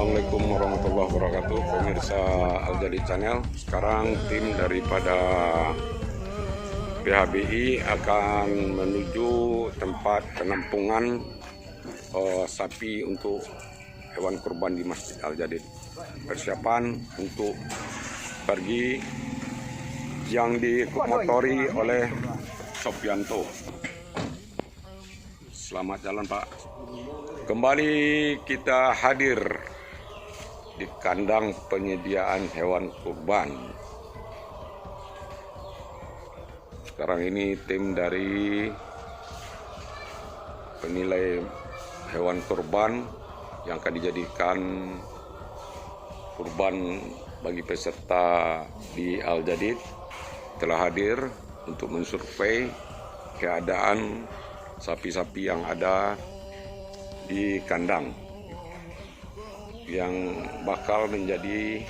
Assalamualaikum warahmatullahi wabarakatuh, pemirsa Al-Jadi Channel. Sekarang tim daripada PHBI akan menuju tempat penampungan sapi untuk hewan kurban di Masjid Al-Jadi. Persiapan untuk pergi yang dimotori oleh Sofianto. Selamat jalan, Pak. Kembali kita hadir di kandang penyediaan hewan kurban. Sekarang ini tim dari penilai hewan kurban yang akan dijadikan kurban bagi peserta di Al-Jadi telah hadir untuk mensurvei keadaan sapi-sapi yang ada di kandang yang bakal menjadi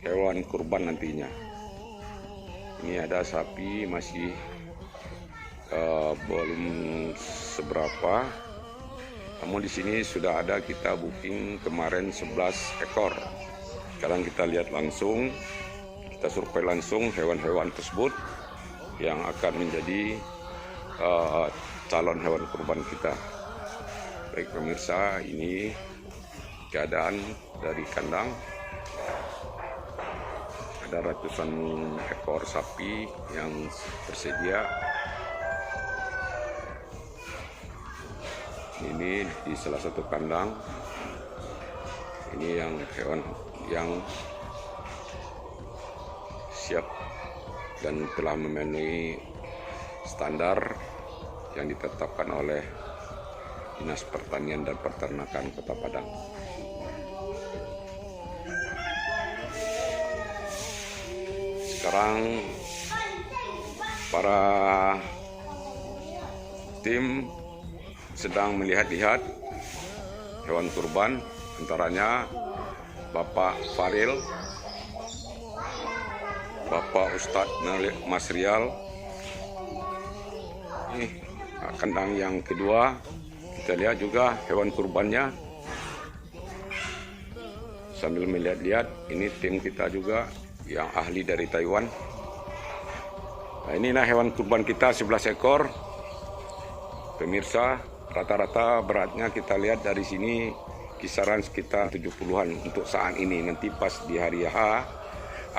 hewan kurban nantinya. Ini ada sapi masih belum seberapa, namun di sini sudah ada, kita booking kemarin 11 ekor. Sekarang kita lihat langsung, kita survei langsung hewan-hewan tersebut yang akan menjadi calon hewan kurban kita. Baik pemirsa, ini keadaan dari kandang. Ada ratusan ekor sapi yang tersedia. Ini di salah satu kandang. Ini yang hewan yang siap dan telah memenuhi standar yang ditetapkan oleh Dinas Pertanian dan Peternakan Kota Padang. Sekarang para tim sedang melihat-lihat hewan kurban, antaranya Bapak Faril, Bapak Ustadz Masrial. Ini kandang yang kedua. Kita lihat juga hewan kurbannya. Sambil melihat-lihat, ini tim kita juga yang ahli dari Taiwan. Nah, inilah hewan kurban kita 11 ekor. Pemirsa, rata-rata beratnya kita lihat dari sini kisaran sekitar 70-an untuk saat ini. Nanti pas di hari H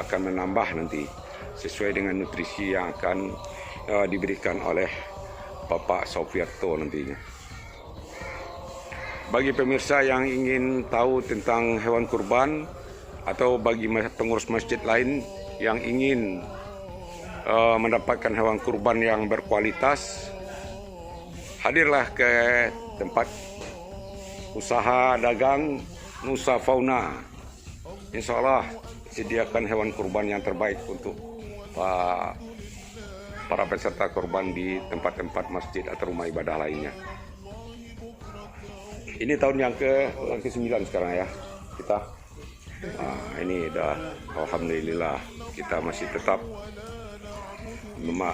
akan menambah nanti sesuai dengan nutrisi yang akan diberikan oleh Bapak Sofianto nantinya. Bagi pemirsa yang ingin tahu tentang hewan kurban atau bagi pengurus masjid lain yang ingin mendapatkan hewan kurban yang berkualitas, hadirlah ke tempat usaha dagang Nusa Fauna. Insya Allah sediakan hewan kurban yang terbaik untuk para peserta kurban di tempat-tempat masjid atau rumah ibadah lainnya. Ini tahun yang ke-9 sekarang ya kita. Nah, ini udah alhamdulillah kita masih tetap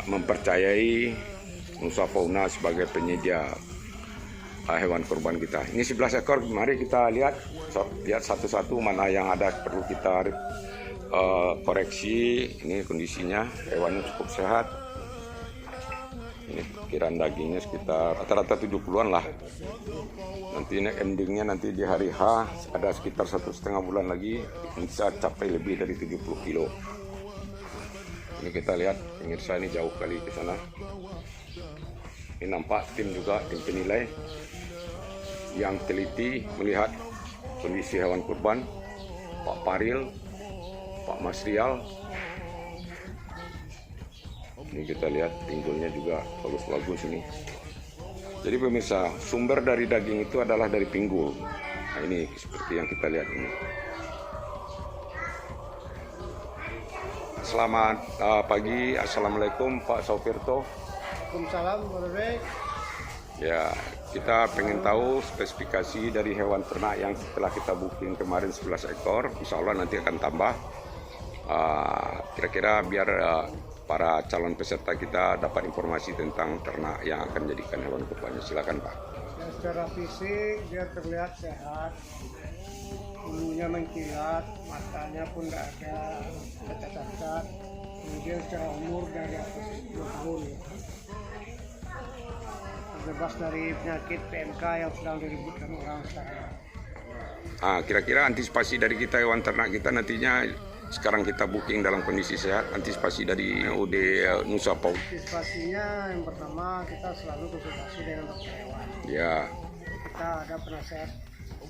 mempercayai Nusa Fauna sebagai penyedia hewan kurban kita. Ini 11 ekor, mari kita lihat satu-satu mana yang ada perlu kita koreksi. Ini kondisinya, hewannya cukup sehat. Ini kiraan dagingnya sekitar rata-rata 70-an lah. Nanti ini endingnya nanti di hari H ada sekitar 1,5 bulan lagi bisa capai lebih dari 70 kilo. Ini kita lihat pemirsa, ini jauh kali ke sana. Ini nampak tim juga, tim penilai yang teliti melihat kondisi hewan kurban. Pak Faril, Pak Masrial. Ini kita lihat pinggulnya juga bagus-bagus ini. Jadi pemirsa, sumber dari daging itu adalah dari pinggul. Nah, ini seperti yang kita lihat ini. Selamat pagi, assalamualaikum Pak Sofianto. Waalaikumsalam warahmatullahi. Ya, kita pengen tahu spesifikasi dari hewan ternak yang setelah kita booking kemarin 11 ekor. Insya Allah nanti akan tambah. Kira-kira biar para calon peserta kita dapat informasi tentang ternak yang akan menjadikan hewan kurbannya. Silakan Pak. Ya, secara fisik dia terlihat sehat, bulunya mengkilat, matanya pun tidak ada cacat-cacat. Kemudian secara umur dari atas 20 tahun, terbebas dari penyakit PMK yang sedang diributkan orang sekarang. Kira-kira antisipasi dari kita hewan ternak kita nantinya sekarang kita booking dalam kondisi sehat, antisipasi dari UD Nusa Pauna. Antisipasinya yang pertama kita selalu konsultasi dengan dokter hewan. Ya, Kita ada penasehat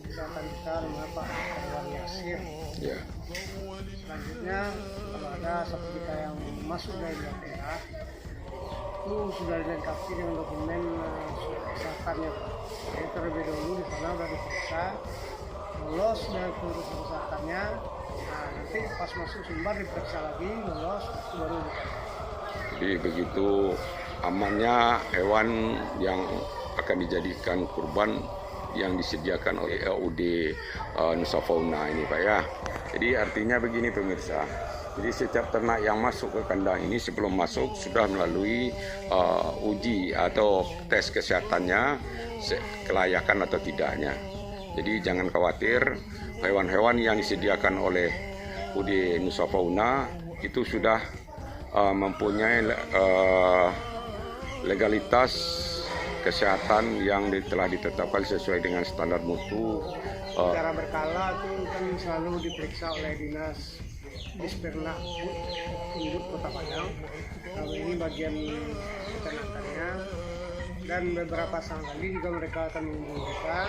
kesehatan kita namanya Pak Hewan Yasir. ya, Selanjutnya kalau ada sapi kita yang masuk dari luar daerah itu sudah dilengkapi dengan dokumen surat kesehatannya Pak. Jadi terlebih dahulu di sana sudah diperiksa, lolos dari pengurusan kesehatannya. Nah, nanti pas masuk Sumbar diperiksa lagi, lolos, itu baru dikasih. jadi begitu amannya hewan yang akan dijadikan kurban yang disediakan oleh UD Nusa Pauna ini Pak ya. Jadi artinya begini pemirsa, jadi setiap ternak yang masuk ke kandang ini sebelum masuk sudah melalui uji atau tes kesehatannya, kelayakan atau tidaknya. Jadi jangan khawatir, hewan-hewan yang disediakan oleh UD Nusa Pauna itu sudah mempunyai legalitas kesehatan yang telah ditetapkan sesuai dengan standar mutu. Secara berkala itu kan selalu diperiksa oleh Dinas Dispernak Induk Kota Padang. Kalau ini bagian peternakannya, dan beberapa kali juga mereka akan menghubungi kita.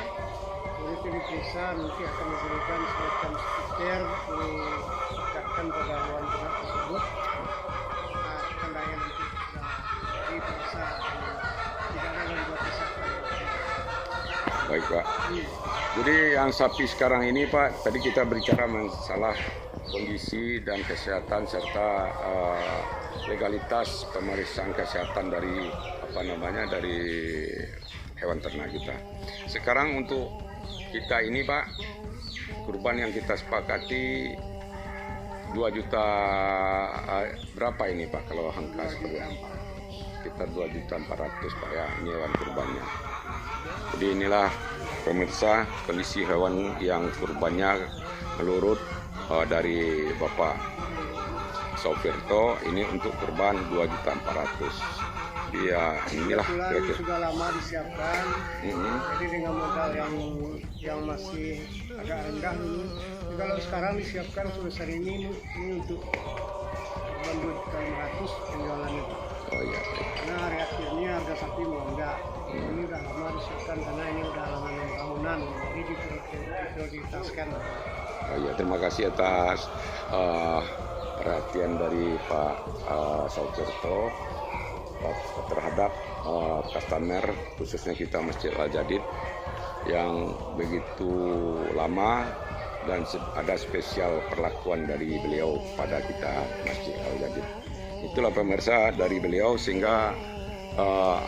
Jadi itu diperiksa, nanti akan diberikan semacam stiker diikatkan pada hewan ternak tersebut. Nah, tandanya nanti bisa diperiksa, tidak ada gangguan kesehatan. Baik Pak. Jadi yang sapi sekarang ini Pak, tadi kita berbicara masalah kondisi dan kesehatan serta legalitas pemeriksaan kesehatan dari dari hewan ternak kita. Sekarang untuk kita ini Pak, kurban yang kita sepakati 2 juta berapa ini Pak kalau angka seperti apa? Sekitar 2.400.000 Pak ya, ini hewan kurbannya. Jadi inilah pemirsa kondisi hewan yang kurbannya menurut dari Bapak Saufirto ini untuk kurban 2.400.000. Ya inilah kebetulan sudah lama disiapkan. Jadi dengan modal yang masih agak rendah dulu. Jadi kalau sekarang disiapkan sebesar ini untuk kurban 2.500.000 penjualannya Pak. Oh iya. Karena hari akhirnya harga sapi melonjak. Ini udah lama disiapkan karena ini udah halaman 6 tahunan. Jadi diprioritaskan. Oh iya, terima kasih atas perhatian dari Pak Saufirto terhadap customer khususnya kita Masjid Al Jadid yang begitu lama dan ada spesial perlakuan dari beliau pada kita Masjid Al Jadid. Itulah pemirsa dari beliau sehingga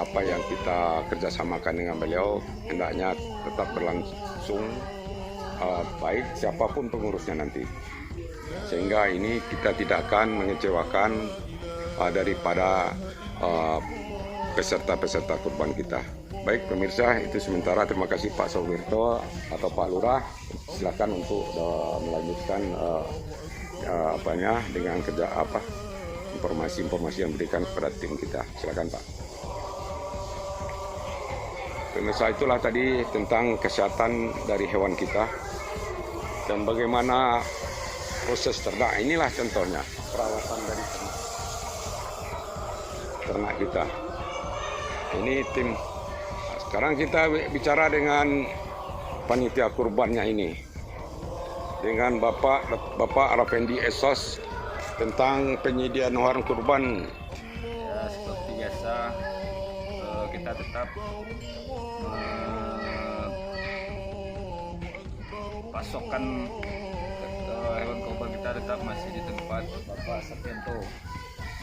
apa yang kita kerjasamakan dengan beliau hendaknya tetap berlangsung baik siapapun pengurusnya nanti, sehingga ini kita tidak akan mengecewakan daripada peserta-peserta kurban kita. Baik pemirsa, itu sementara. Terima kasih Pak Saufirto atau Pak Lurah. Silakan untuk melanjutkan dengan informasi-informasi yang diberikan kepada tim kita. Silakan Pak. Pemirsa, itulah tadi tentang kesehatan dari hewan kita dan bagaimana proses ternak. Inilah contohnya perawatan dari ternak kita. Ini tim. Sekarang kita bicara dengan panitia kurbannya ini, dengan Bapak Arafendi Esos tentang penyediaan hewan kurban. Ya, seperti biasa kita tetap pasokan hewan kurban kita tetap masih di tempat Bapak Safianto.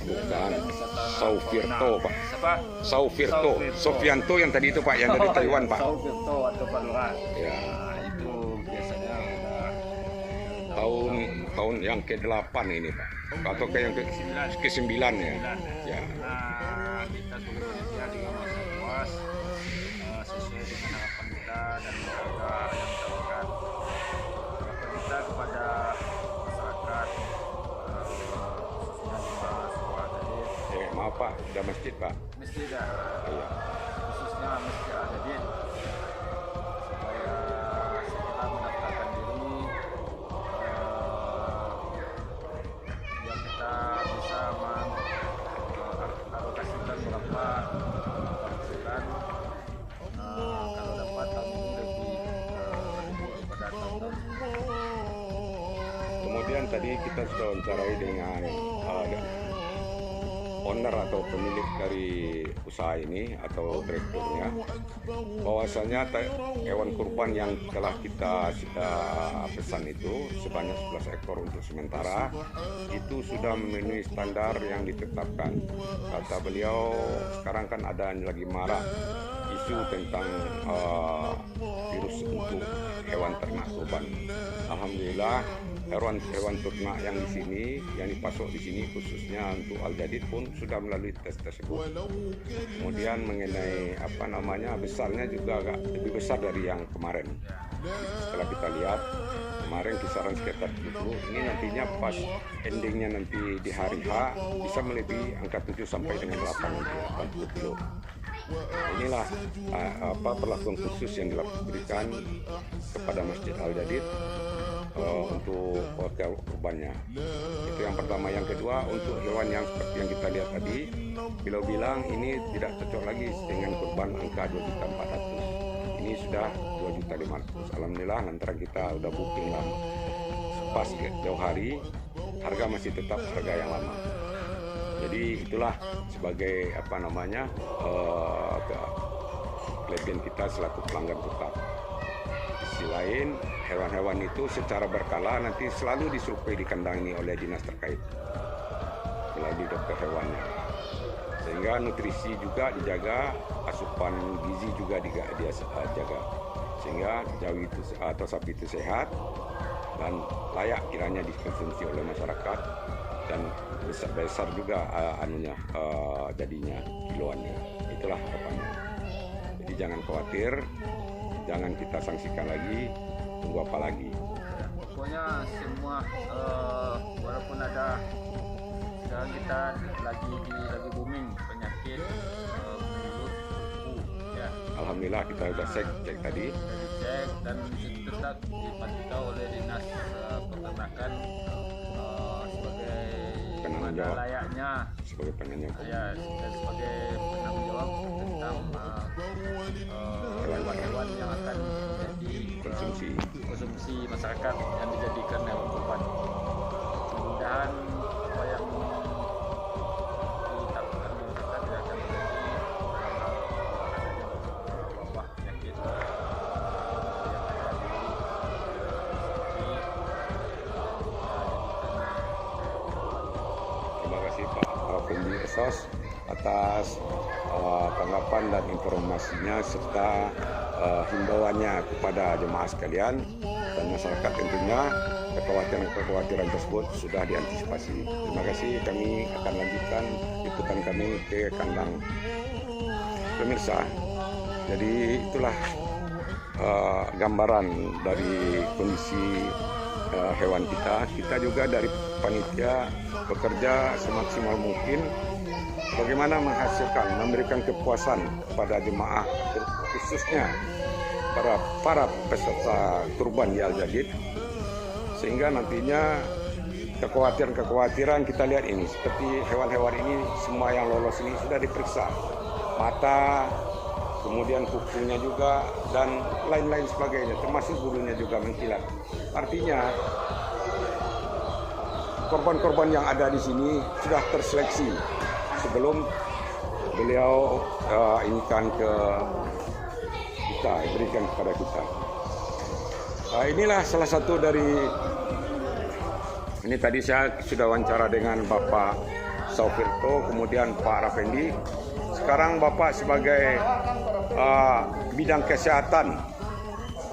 Bukan Saufirto Pak. Siapa? Saufirto. Sofianto yang tadi itu Pak, yang dari Taiwan Pak. Saufirto atau Pak Lurah. Ya. Nah, itu biasanya udah Tahun yang ke-8 ini Pak. Atau ke yang ke-9 ya. Ya. Nah, kita sebagai panitia juga masih puas sesuai dengan masjid, Pak? Mesti dah, Iya. khususnya Masjid Al-Jadid, supaya setelah mendaftarkan diri, biar kita bisa alokasikan berapa penghasilan. Kalau dapat kami lebih pada tahun. Kemudian tadi kita sudah wawancarai dengan owner atau pemilik dari usaha ini atau direkturnya, bahwasanya hewan kurban yang telah kita pesan itu sebanyak 11 ekor untuk sementara itu sudah memenuhi standar yang ditetapkan. Kata beliau, sekarang kan ada lagi marak isu tentang virus untuk hewan ternak kurban. Alhamdulillah hewan ternak yang di sini, yang dipasok di sini khususnya untuk Al-Jadid pun sudah melalui tes tersebut. Kemudian mengenai besarnya juga agak lebih besar dari yang kemarin. Setelah kita lihat kemarin kisaran sekitar 70, ini nantinya pas endingnya nanti di hari H bisa melebihi angka 7 sampai dengan 80 kilo. Inilah perlakuan khusus yang diberikan kepada Masjid Al-Jadid untuk kurbannya. Itu yang pertama. Yang kedua, untuk hewan yang seperti yang kita lihat tadi, beliau bilang ini tidak cocok lagi dengan kurban angka 2.400.000. Ini sudah 2.500.000. Alhamdulillah lantaran kita udah booking lama. Pas jauh hari, harga masih tetap harga yang lama. Jadi itulah sebagai kelebihan kita selaku pelanggan tetap. Di sisi lain, hewan-hewan itu secara berkala nanti selalu disurvei di kandang ini oleh dinas terkait melalui dokter hewannya, sehingga nutrisi juga dijaga, asupan gizi juga dia jaga, sehingga jauh itu atau sapi itu sehat dan layak kiranya dikonsumsi oleh masyarakat, dan besar juga jadinya kiloannya. Itulah harapannya. Jadi jangan khawatir, jangan kita sanksikan lagi, tunggu apa lagi. Pokoknya semua walaupun ada sekarang kita lagi booming penyakit mulut kuku ya. Alhamdulillah kita sudah cek tadi. Dicek dan tetap dipantau oleh dinas peternakan sebagai Penanggung mana jawab. layaknya Sebagai penanya ya, dan sebagai penanggung jawab tentang hewan-hewan yang akan menjadi konsumsi masyarakat yang dijadikan hewan kurban. Mudah-mudahan apa yang ditakutkan masyarakat tidak akan terjadi dalam hal adanya wabah penyakit yang ada di Terima kasih Pak Fendi Esos atas tanggapan dan informasinya serta himbauannya kepada jemaah sekalian dan masyarakat. Tentunya kekhawatiran tersebut sudah diantisipasi. Terima kasih. Kami akan lanjutkan liputan kami ke kandang pemirsa. Jadi itulah gambaran dari kondisi hewan kita. Kita juga dari panitia bekerja semaksimal mungkin bagaimana memberikan kepuasan kepada jemaah, khususnya para peserta kurban di Al-Jadid, sehingga nantinya kekhawatiran kita lihat ini seperti hewan-hewan ini semua yang lolos ini sudah diperiksa, mata, kemudian kukunya juga dan lain-lain sebagainya, termasuk bulunya juga mengkilat. Artinya korban-korban yang ada di sini sudah terseleksi sebelum beliau berikan kepada kita. Inilah salah satu dari ini tadi saya sudah wawancara dengan Bapak Saufirto, kemudian Pak Rafendi. Sekarang Bapak sebagai bidang kesehatan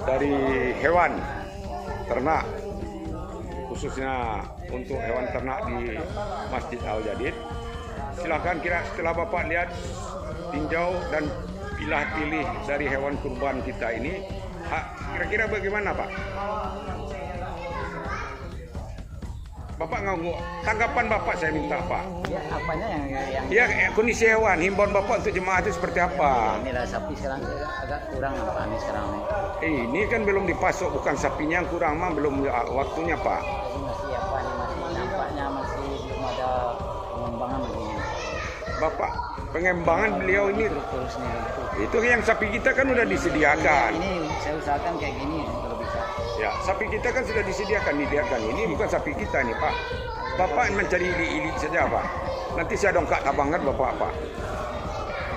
dari hewan ternak, khususnya untuk hewan ternak di Masjid Al-Jadid. Silakan setelah Bapak lihat, tinjau dan pilih dari hewan kurban kita ini, kira-kira bagaimana Pak? Bapak nggak tanggapan Bapak saya minta Pak. Ya, apanya yang Ya kondisi hewan, himbauan Bapak untuk jemaah itu seperti apa? inilah sapi sekarang agak kurang Pak ini sekarang nih. Ini kan belum dipasok, bukan sapinya yang kurang mah, belum waktunya Pak. Jadi masih apa nih, masih nampaknya masih belum ada pengembangan begini. Bapak, pengembangan beliau ini Terus nih. itu yang sapi kita kan udah disediakan. Ini saya usahakan kayak gini kalau bisa. Ya, sapi kita kan sudah disediakan. Ini bukan sapi kita nih Pak. Bapak mencari ilik saja Pak. Nanti saya dongkak tabangan Bapak Pak.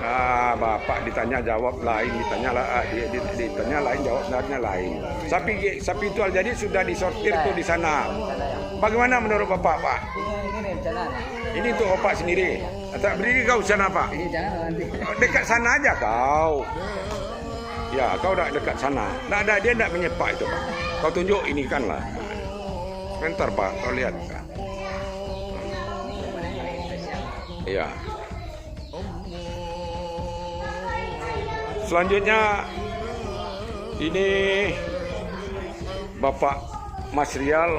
Nah, Bapak ditanya jawab lain, ditanya lain jawabnya lain. Sapi itu jadi sudah disortir tuh di sana. Bagaimana menurut Bapak Pak? Ini rencana. Ini untuk Bapak sendiri. Tak berdiri kau sana Pak. Ini jangan nanti. Dekat sana aja kau. Ya, kau udah dekat sana. Nggak ada, dia nggak menyepak itu Pak. Kau tunjuk ini kan lah. Sebentar Pak, kau lihat. Iya. Selanjutnya ini Bapak Mas Rial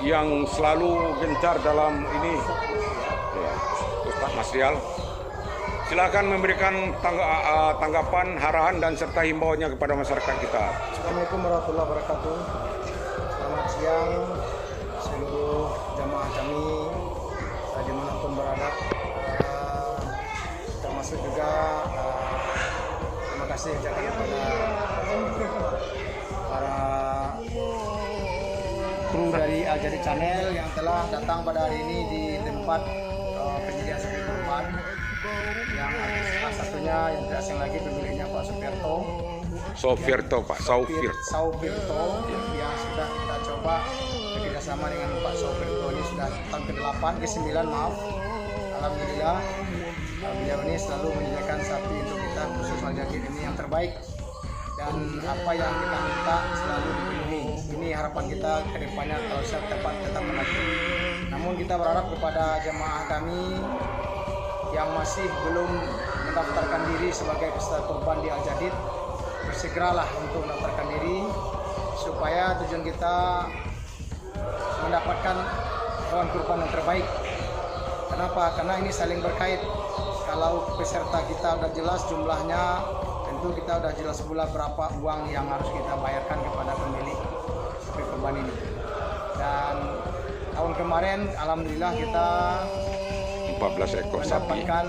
yang selalu gencar dalam ini. Ya, Ustaz Mas Rial. Silakan memberikan tanggapan, arahan dan serta himbauannya kepada masyarakat kita. Assalamualaikum warahmatullahi wabarakatuh. Selamat siang seluruh jamaah kami dimanapun berada. Termasuk juga terima kasih ucapkan kepada para kru dari Al Jadid Channel yang telah datang pada hari ini di tempat penyediaan sapi kurban. Yang salah satunya yang tidak asing lagi pemiliknya Pak Sopirto. Sopirto Pak, Sopirto yang sudah kita coba bekerjasama dengan Pak Sopirto ini sudah tahun ke-8, ke-9 maaf. Alhamdulillah beliau ini selalu menyediakan sapi untuk kita khusus Al Jadid ini yang terbaik, dan apa yang kita minta selalu dipenuhi. Ini harapan kita ke depannya kalau siap tetap menanti. Namun kita berharap kepada jemaah kami yang masih belum mendaftarkan diri sebagai peserta kurban di Al Jadid, bersegeralah untuk mendaftarkan diri supaya tujuan kita mendapatkan hewan kurban yang terbaik. Kenapa? Karena ini saling berkait. Kalau peserta kita udah jelas jumlahnya, tentu kita udah jelas pula berapa uang yang harus kita bayarkan kepada pemilik sapi kurban ini. Dan tahun kemarin alhamdulillah kita 14 ekor sapi, mendapatkan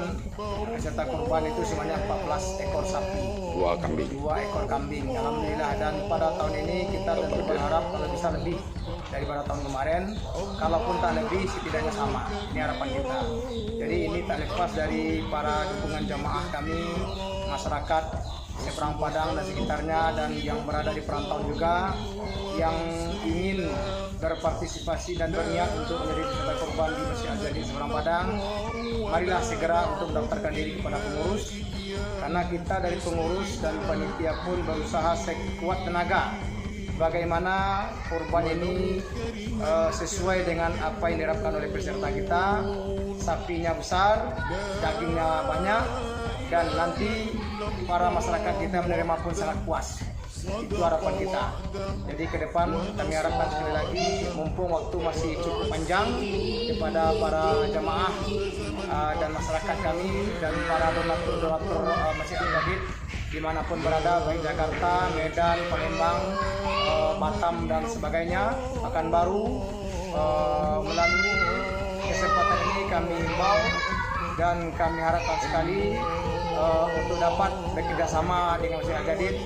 peserta kurban itu sebanyak 14 ekor sapi, 2 kambing. 2 ekor kambing. Alhamdulillah, dan pada tahun ini kita tentu berharap kalau bisa lebih daripada tahun kemarin. Kalaupun tak lebih, setidaknya sama. Ini harapan kita. Jadi ini tak lepas dari para dukungan jamaah kami, masyarakat seberang Padang dan sekitarnya, dan yang berada di perantauan juga yang ingin berpartisipasi dan berniat untuk menjadi peserta kurban di Masjid Al Jadid seberang Padang. Marilah segera untuk mendaftarkan diri kepada pengurus, karena kita dari pengurus dan panitia pun berusaha sekuat tenaga bagaimana kurban ini sesuai dengan apa yang diharapkan oleh peserta kita. Sapinya besar, dagingnya banyak, dan nanti para masyarakat kita menerima pun sangat puas. Itu harapan kita. Jadi ke depan kami harapkan sekali lagi, mumpung waktu masih cukup panjang, kepada para jamaah dan masyarakat kami dan para donatur Masjid Al Jadid dimanapun berada, baik Jakarta, Medan, Palembang, Batam dan sebagainya, Pekanbaru, melalui kesempatan ini kami himbau dan kami harapkan sekali untuk dapat bekerjasama dengan Masjid Al Jadid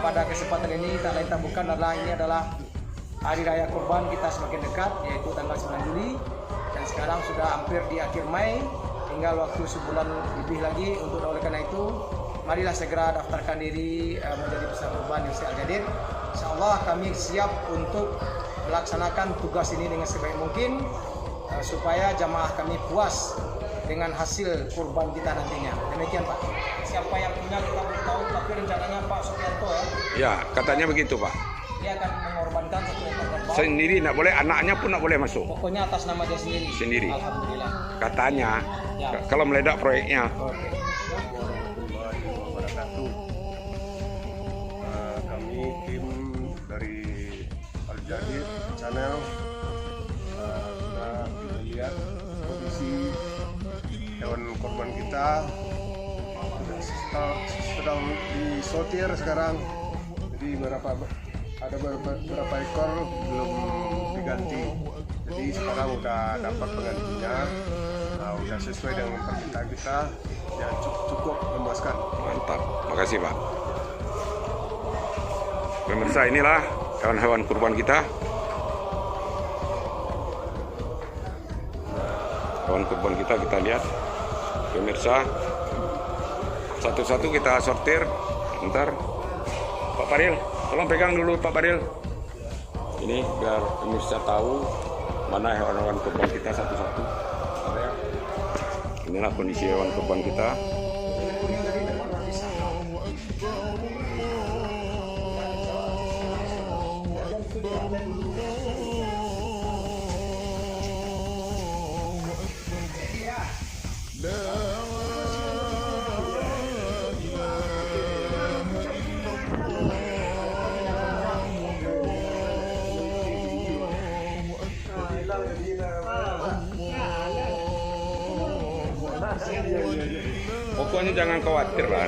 pada kesempatan ini. Tak lain tak bukan adalah ini adalah hari raya kurban kita semakin dekat, yaitu tanggal 9 Juli, dan sekarang sudah hampir di akhir Mei, tinggal waktu sebulan lebih lagi. Untuk oleh karena itu, marilah segera daftarkan diri menjadi peserta kurban di Masjid Al Jadid. Insyaallah kami siap untuk melaksanakan tugas ini dengan sebaik mungkin supaya jamaah kami puas dengan hasil kurban kita nantinya. Demikian Pak. Siapa yang punya kita belum tahu, tapi rencananya Pak Supianto Ya, katanya begitu Pak. dia akan mengorbankan 1 ekor kerbau. Sendiri nak boleh, anaknya pun nak boleh masuk. Pokoknya atas nama dia sendiri. Sendiri. Alhamdulillah. Katanya, Ya. kalau meledak proyeknya. Oke. Warahmatullahi wabarakatuh. Kami tim dari Al Jadid Channel kita sedang disortir sekarang. Jadi ada beberapa ekor belum diganti. Jadi sekarang udah dapat penggantinya. Nah, udah sesuai dengan permintaan kita, ya cukup memuaskan. Mantap, makasih Pak. Pemirsa, inilah hewan-hewan kurban kita. Hewan kurban kita lihat. Pemirsa, satu-satu kita sortir. Bentar, Pak Paril, tolong pegang dulu Pak Paril. Ini biar pemirsa tahu mana hewan-hewan kurban kita satu-satu. Inilah kondisi hewan kurban kita. Pokoknya jangan khawatir lah.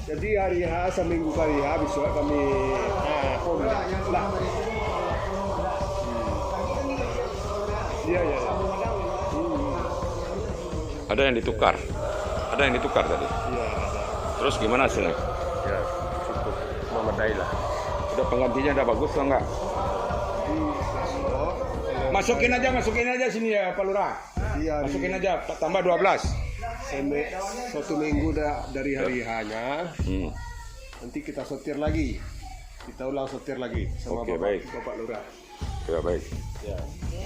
Jadi hari H seminggu kali H besok kami Iya. Ada yang ditukar. Ada yang ditukar tadi. Iya. Terus gimana hasilnya? Ya cukup memadai lah. Udah penggantinya udah bagus atau enggak? Masukin aja sini ya Pak Lurah. Iya. Masukin aja tambah 12. Satu minggu dari hari H-nya. Nanti kita sortir lagi. Kita ulang sortir lagi sama Oke, baik. Bapak Lurah. Ya baik. Ya.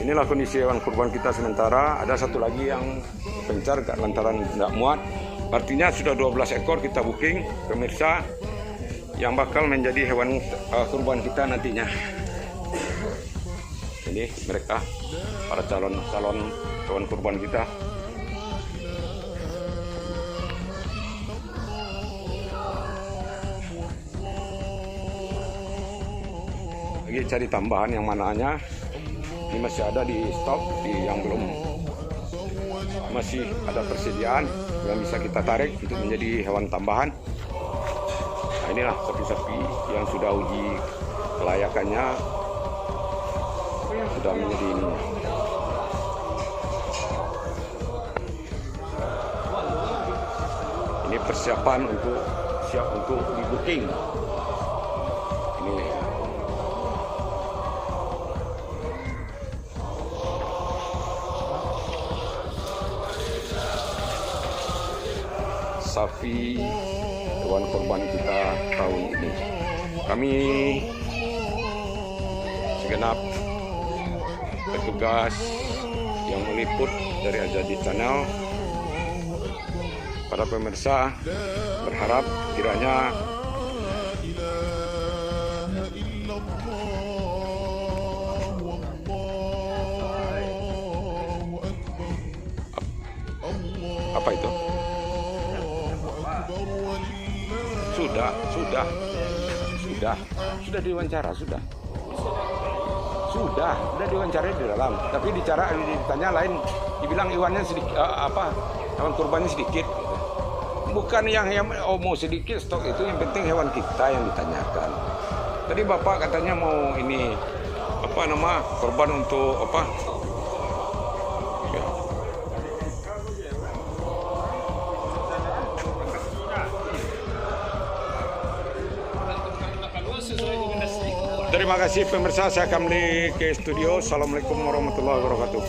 Inilah kondisi hewan kurban kita sementara. Ada satu lagi yang pencar lantaran tidak muat. Artinya sudah 12 ekor kita booking, pemirsa, yang bakal menjadi hewan kurban kita nantinya. Ini mereka para calon hewan kurban kita. Lagi cari tambahan yang mananya. Ini masih ada di stok, yang belum masih ada persediaan yang bisa kita tarik untuk menjadi hewan tambahan. Nah, inilah sapi-sapi yang sudah uji kelayakannya, sudah menjadi ini. Ini persiapan siap untuk di booking. Ini sapi hewan kurban kita tahun ini. Kami segenap petugas yang meliput dari Azadi Channel, para pemirsa berharap kiranya apa itu? Sudah diwawancara, sudah diwawancara di dalam, tapi ditanya lain, dibilang iwannya sedikit, hewan kurbannya sedikit, bukan yang mau sedikit stok itu, yang penting hewan kita yang ditanyakan. Tadi bapak katanya mau ini korban untuk apa? Terima kasih pemirsa, saya kembali ke studio. Assalamualaikum warahmatullahi wabarakatuh.